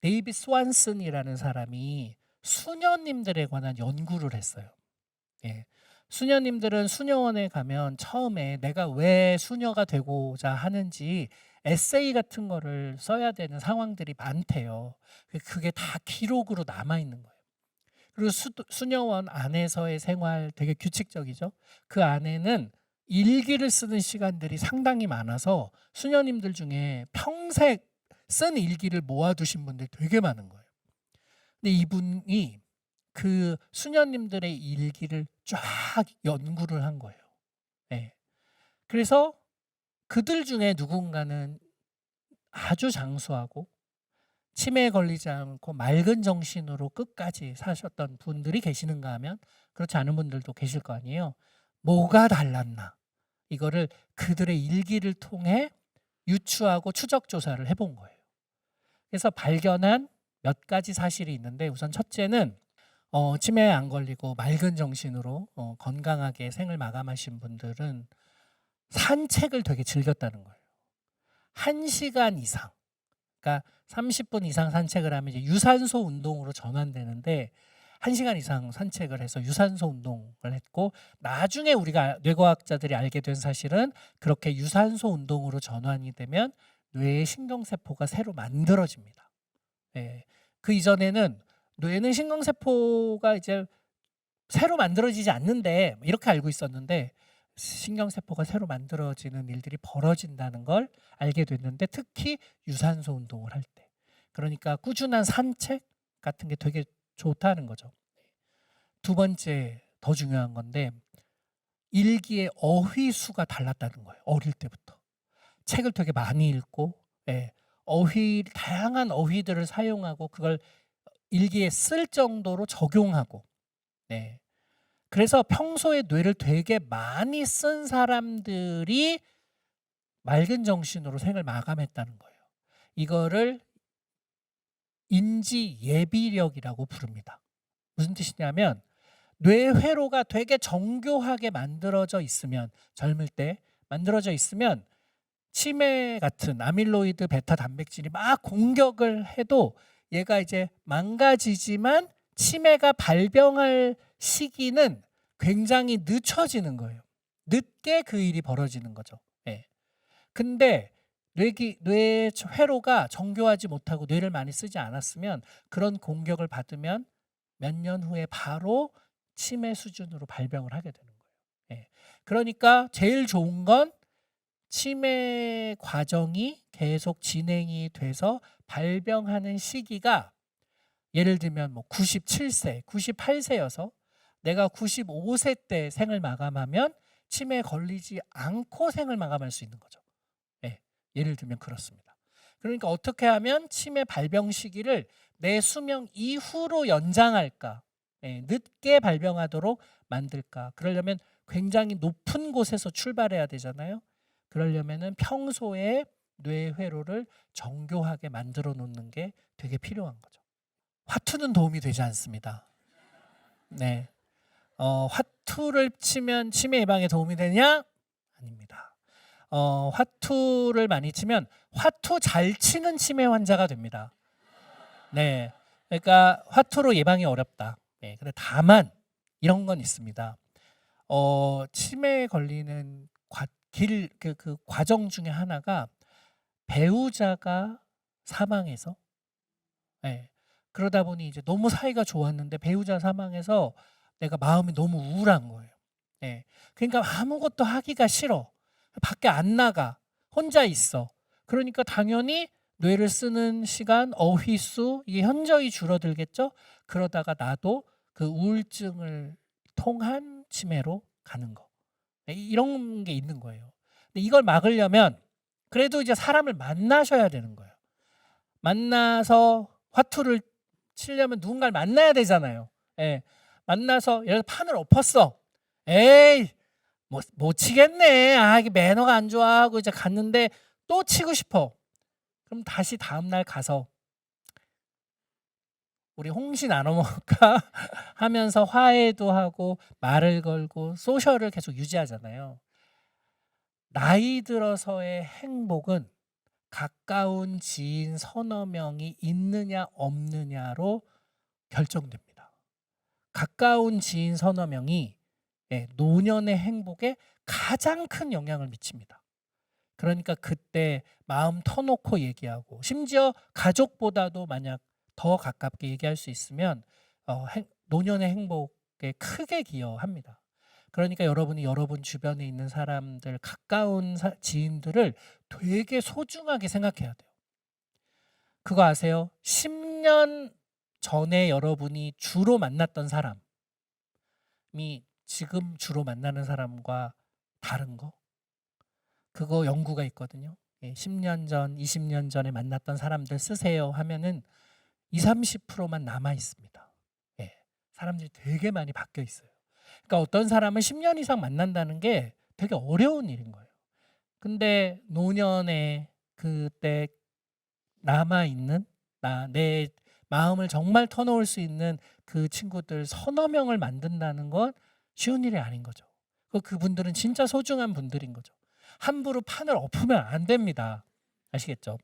데이빗 스완슨이라는 사람이 수녀님들에 관한 연구를 했어요. 예. 수녀님들은 수녀원에 가면 처음에 내가 왜 수녀가 되고자 하는지 에세이 같은 거를 써야 되는 상황들이 많대요. 그게 다 기록으로 남아 있는 거예요. 그리고 수녀원 안에서의 생활 되게 규칙적이죠. 그 안에는 일기를 쓰는 시간들이 상당히 많아서 수녀님들 중에 평생 쓴 일기를 모아두신 분들이 되게 많은 거예요. 근데 이분이 그 수녀님들의 일기를 쫙 연구를 한 거예요. 예. 그래서 그들 중에 누군가는 아주 장수하고 치매에 걸리지 않고 맑은 정신으로 끝까지 사셨던 분들이 계시는가 하면 그렇지 않은 분들도 계실 거 아니에요. 뭐가 달랐나? 이거를 그들의 일기를 통해 유추하고 추적 조사를 해본 거예요. 그래서 발견한 몇 가지 사실이 있는데, 우선 첫째는 치매에 안 걸리고 맑은 정신으로 건강하게 생을 마감하신 분들은 산책을 되게 즐겼다는 거예요. 1시간 이상, 그러니까 30분 이상 산책을 하면 이제 유산소 운동으로 전환되는데 1시간 이상 산책을 해서 유산소 운동을 했고, 나중에 우리가 뇌과학자들이 알게 된 사실은 그렇게 유산소 운동으로 전환이 되면 뇌의 신경세포가 새로 만들어집니다. 예. 그 이전에는 뇌는 신경세포가 이제 새로 만들어지지 않는데 이렇게 알고 있었는데, 신경세포가 새로 만들어지는 일들이 벌어진다는 걸 알게 됐는데, 특히 유산소 운동을 할 때, 그러니까 꾸준한 산책 같은 게 되게 좋다는 거죠. 두 번째, 더 중요한 건데, 일기의 어휘 수가 달랐다는 거예요. 어릴 때부터 책을 되게 많이 읽고, 다양한 어휘들을 사용하고 그걸 일기에 쓸 정도로 적용하고, 그래서 평소에 뇌를 되게 많이 쓴 사람들이 맑은 정신으로 생을 마감했다는 거예요. 이거를 인지 예비력이라고 부릅니다. 무슨 뜻이냐면, 뇌 회로가 되게 정교하게 만들어져 있으면, 젊을 때 만들어져 있으면 치매 같은 아밀로이드 베타 단백질이 막 공격을 해도 얘가 이제 망가지지만 치매가 발병할 시기는 굉장히 늦춰지는 거예요. 늦게 그 일이 벌어지는 거죠. 근데 뇌 회로가 정교하지 못하고 뇌를 많이 쓰지 않았으면 그런 공격을 받으면 몇 년 후에 바로 치매 수준으로 발병을 하게 되는 거예요. 그러니까 제일 좋은 건 치매 과정이 계속 진행이 돼서 발병하는 시기가, 예를 들면 뭐 97세, 98세여서 내가 95세 때 생을 마감하면 치매에 걸리지 않고 생을 마감할 수 있는 거죠. 예를 들면 그렇습니다. 그러니까 어떻게 하면 치매 발병 시기를 내 수명 이후로 연장할까, 늦게 발병하도록 만들까. 그러려면 굉장히 높은 곳에서 출발해야 되잖아요. 그러려면은 평소에 뇌 회로를 정교하게 만들어 놓는 게 되게 필요한 거죠. 화투는 도움이 되지 않습니다. 네. 화투를 치면 치매 예방에 도움이 되냐? 아닙니다. 화투를 많이 치면 화투 잘 치는 치매 환자가 됩니다. 네. 그러니까 화투로 예방이 어렵다. 근데 다만 이런 건 있습니다. 치매에 걸리는 그 과정 중에 하나가 배우자가 사망해서, 그러다 보니 이제 너무 사이가 좋았는데 배우자 사망해서 내가 마음이 너무 우울한 거예요. 그러니까 아무것도 하기가 싫어. 밖에 안 나가. 혼자 있어. 그러니까 당연히 뇌를 쓰는 시간, 어휘수, 이게 현저히 줄어들겠죠? 그러다가 나도 그 우울증을 통한 치매로 가는 거. 이런 게 있는 거예요. 근데 이걸 막으려면 그래도 이제 사람을 만나셔야 되는 거예요. 만나서 화투를 치려면 누군가를 만나야 되잖아요. 만나서 예를 들어 판을 엎었어. 에이, 못 치겠네. 이게 매너가 안 좋아 하고 이제 갔는데 또 치고 싶어. 그럼 다시 다음날 가서 우리 홍시 나눠 먹을까 하면서 화해도 하고 말을 걸고 소셜을 계속 유지하잖아요. 나이 들어서의 행복은 가까운 지인 서너 명이 있느냐 없느냐로 결정됩니다. 가까운 지인 서너 명이 노년의 행복에 가장 큰 영향을 미칩니다. 그러니까 그때 마음 터놓고 얘기하고 심지어 가족보다도 만약 더 가깝게 얘기할 수 있으면 노년의 행복에 크게 기여합니다. 그러니까 여러분이 여러분 주변에 있는 사람들, 가까운 지인들을 되게 소중하게 생각해야 돼요. 그거 아세요? 10년 전에 여러분이 주로 만났던 사람이 지금 주로 만나는 사람과 다른 거? 그거 연구가 있거든요. 10년 전, 20년 전에 만났던 사람들 쓰세요 하면은 20-30%만 남아 있습니다. 사람들이 되게 많이 바뀌어 있어요. 그러니까 어떤 사람은 10년 이상 만난다는 게 되게 어려운 일인 거예요. 근데 노년에 그때 남아있는 내 마음을 정말 터놓을 수 있는 그 친구들 서너 명을 만든다는 건 쉬운 일이 아닌 거죠. 그분들은 진짜 소중한 분들인 거죠. 함부로 판을 엎으면 안 됩니다. 아시겠죠?